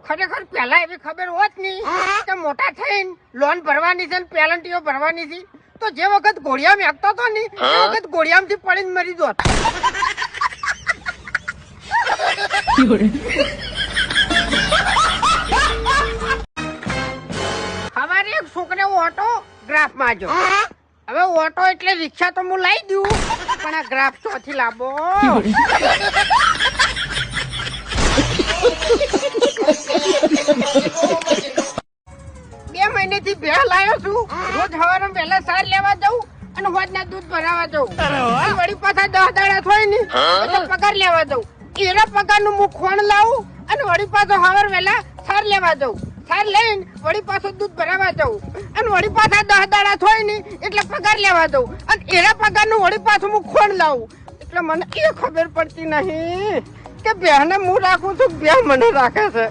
ખરેખર પહેલા એવી ખબર હોત નહીં કે મોટા થઈને લોન ભરવાની છે ને પેલન્ટીઓ ભરવાની છે તો જે વખત ઘોડિયા મેકતો હતો ને એ વખત ઘોડિયામાંથી પડીને મરી જોત. અમારે એક છોકરે ઓટો ગ્રાફ માં જો. હવે ઓટો એટલે રિક્ષા તો હું લાવી દઉં પણ આ ગ્રાફ ચોથી લાવો. 2 મહિનેથી ભેળ લાવ્યો છું. રોજ સવારે વહેલા સાર લેવા જાઉં અને હોજના દૂધ ભરાવા જાઉં. વળી પાછા 10 દાડા થાય ને એટલે પગાર લેવા જાઉં. એના પગારનું હું ખોણ લાવું અને વળી પાછો સવારે વહેલા સાર લેવા જાઉં. સાર લઈને વળી પાછો દૂધ ભરાવા જાઉં અને વળી પાછા 10 દાડા થાય ને એટલે પગાર લેવા જાઉં અને એના પગારનું વળી પાછું હું ખોણ લાવું. એટલે મને એ ખબર પડતી નહીં કે બેહને હું રાખું છું, બે મને રાખે છે.